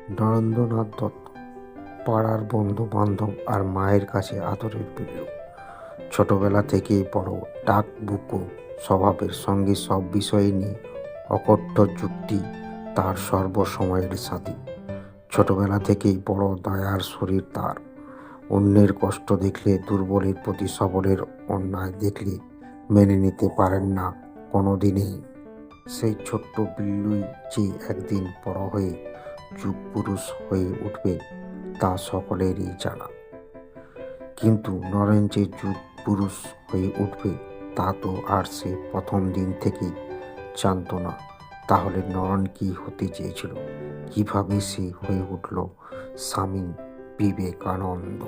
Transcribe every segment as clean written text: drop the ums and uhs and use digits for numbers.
নরেন্দ্রনাথ দত্ত পাড়ার বন্ধু বান্ধব আর মায়ের কাছে আদরের প্রিয়। ছোটবেলা থেকেই বড় ডাকবুকো স্বভাবের সঙ্গে সব বিষয় নিয়ে অকট্ট যুক্তি তার সর্বসময়ের সাথী। ছোটবেলা থেকেই বড় দয়ার শরীর তার। অন্যের কষ্ট দেখলে, দুর্বলের প্রতি সবলের অন্যায় দেখলে মেনে নিতে পারেন না কোনোদিনই। সেই ছোট্ট বিল্লুই যে একদিন বড় হয়ে যুগপুরুষ হয়ে উঠবে তা সকলেরই জানা। কিন্তু নরেন যে যুগপুরুষ হয়ে উঠবে তা তো আর সে প্রথম দিন থেকেই জানত না। তাহলে নরেন কি হতে চেয়েছিল? কিভাবে সে হয়ে উঠল স্বামী বিবেকানন্দ?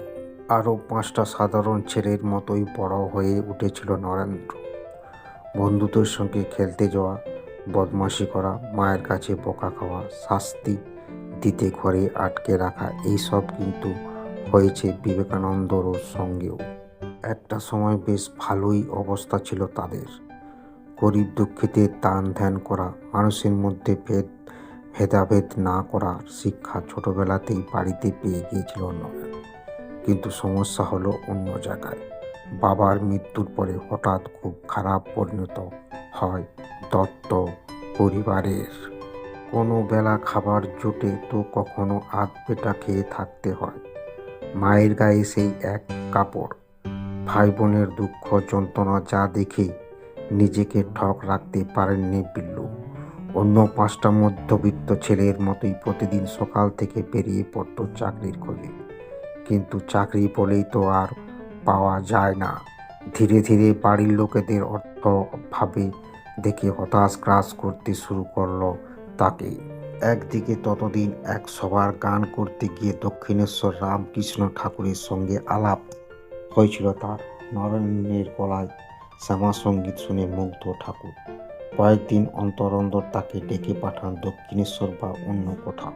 আরও 5টা সাধারণ ছেলের মতোই বড় হয়ে উঠেছিল নরেন্দ্র। বন্ধুদের সঙ্গে খেলতে যাওয়া, বদমাশি করা, মায়ের কাছে বকা খাওয়া, শাস্তি দিতে ঘরে আটকে রাখা, এইসব কিন্তু হয়েছে বিবেকানন্দর সঙ্গেও। একটা সময় বেশ ভালোই অবস্থা ছিল তাদের। গরিব দুঃখীদের দান ধ্যান করা, মানুষের মধ্যে ভেদাভেদ না করার শিক্ষা ছোটবেলাতেই বাড়িতে পেয়ে গিয়েছিল নরেন। কিন্তু সমস্যা হলো অন্য জায়গায়। বাবার মৃত্যুর পরে হঠাৎ খুব খারাপ পরিণত হয় দত্ত পরিবারের। কোনো বেলা খাবার জোটে তো কখনো আধ পেটা খেয়ে থাকতে হয়। মায়ের গায়ে সেই এক কাপড়। ভাই বোনের দুঃখ যন্ত্রণা যা দেখে নিজেকে ঠক রাখতে পারেননি বিল্লু। অন্য 5টা মধ্যবিত্ত ছেলের মতোই প্রতিদিন সকাল থেকে বেরিয়ে পড়ত চাকরির খোঁজে। কিন্তু চাকরি বলেই তো আর পাওয়া যায় না। ধীরে ধীরে বাড়ির লোকেদের অর্থ ভাবে দেখে হতাশ গ্রাস করতে শুরু করলো তাকে। একদিকে ততদিন এক সভার গান করতে গিয়ে দক্ষিণেশ্বর রামকৃষ্ণ ঠাকুরের সঙ্গে আলাপ হয়েছিল তার। নরেনের গলায় শ্যামা সঙ্গীত শুনে মুগ্ধ ঠাকুর কয়েকদিন অন্তর অন্তর তাকে ডেকে পাঠান দক্ষিণেশ্বর বা অন্য কোথাও।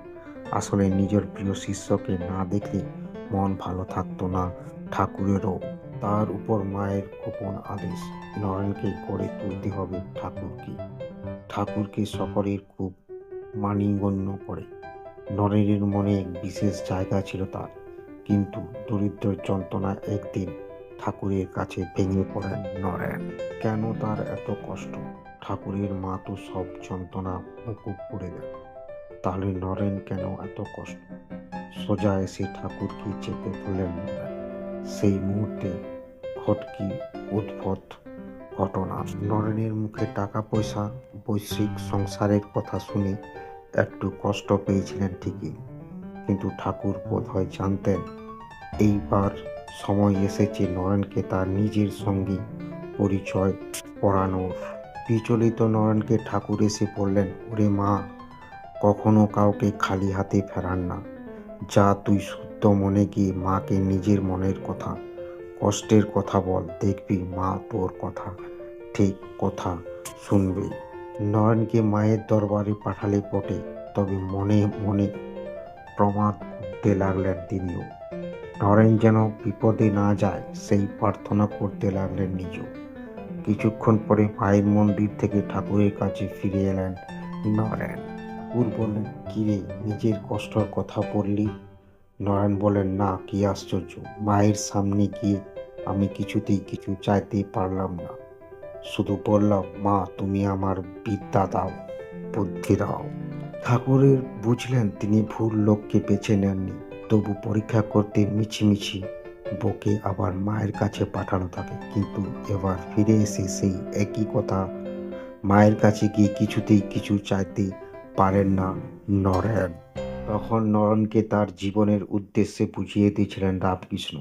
আসলে নিজের প্রিয় শিষ্যকে না দেখলে মন ভালো থাকতো না ঠাকুরেরও। তার উপর মায়ের গোপন আদেশ, নরেনকে গড়ে তুলতে হবে ঠাকুরকে সকলের খুব মানিগণ্য করে। নরেনের মনে এক বিশেষ জায়গা ছিল তার। কিন্তু দরিদ্র যন্ত্রণায় একদিন ঠাকুরের কাছে ভেঙে পড়েন নরেন। কেন তার এত কষ্ট? ঠাকুরের মা তো সব যন্ত্রণা মুকুব করে দেন। তাহলে নরেন কেন এত কষ্ট? সোজা এসে ঠাকুরকে চেপে ধরলেন নরেন। সেই মুহূর্তে ঘটকি উদ্ভট ঘটনা। নরেনের মুখে টাকা পয়সা, বৈশ্বিক সংসারের কথা শুনে একটু কষ্ট পেয়েছিলেন ঠিকই, কিন্তু ঠাকুর বোধহয় জানতেন এইবার সময় এসেছে নরেনকে তার নিজের সঙ্গে পরিচয় করানোর। বিচলিত নরেনকে ঠাকুর এসে বললেন, ওরে মা, কখনো কাউকে খালি হাতে ফেরান না। যা তুই শুদ্ধ মনে গিয়ে মাকে নিজের মনের কথা, কষ্টের কথা বল, দেখবি মা তোর কথা ঠিক কথা শুনবে। নরেনকে মায়ের দরবারে পাঠালে বটে, তবে মনে মনে প্রমাদ করতে লাগলেন তিনিও। নরেন যেন বিপদে না যায় সেই প্রার্থনা করতে লাগলেন নিজেও। কিছুক্ষণ পরে মায়ের মন্দির থেকে ঠাকুরের কাছে ফিরে এলেন নরেন। ঠাকুর বললেন, কিরে, নিজের কষ্টের কথা বললি? নরেন বললেন, না, কি আশ্চর্য, মায়ের সামনে গিয়ে আমি কিছুতেই কিছু চাইতে পারলাম না। শুধু বললাম, মা, তুমি আমার বিদ্যা দাও, বুদ্ধি দাও। ঠাকুরের বুঝলেন তিনি ভুল লোককে বেছে নেননি, তবু পরীক্ষা করতে মিছিমিছি বকে আবার মায়ের কাছে পাঠানো তাকে। কিন্তু এবার ফিরে এসে সেই একই কথা, মায়ের কাছে গিয়ে কিছুতেই কিছু চাইতে পারেন না নরেন। তখন নরেনকে তার জীবনের উদ্দেশ্যে বুঝিয়ে দিয়েছিলেন রামকৃষ্ণ।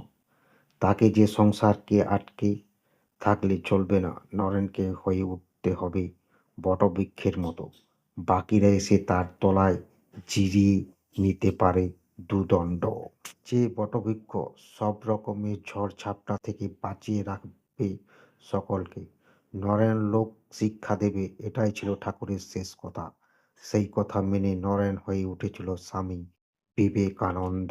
তাকে যে সংসারকে আটকে থাকলে চলবে না, নরেনকে হয়ে উঠতে হবে বটবৃক্ষের মতো। বাকিরা এসে তার তলায় জিরিয়ে নিতে পারে দুদণ্ড। যে বটবৃক্ষ সব রকমের ঝড় ঝাপটা থেকে বাঁচিয়ে রাখবে সকলকে। নরেন লোক শিক্ষা দেবে, এটাই ছিল ঠাকুরের শেষ কথা। সেই কথা মেনে নরেন হয়ে উঠেছিল স্বামী বিবেকানন্দ।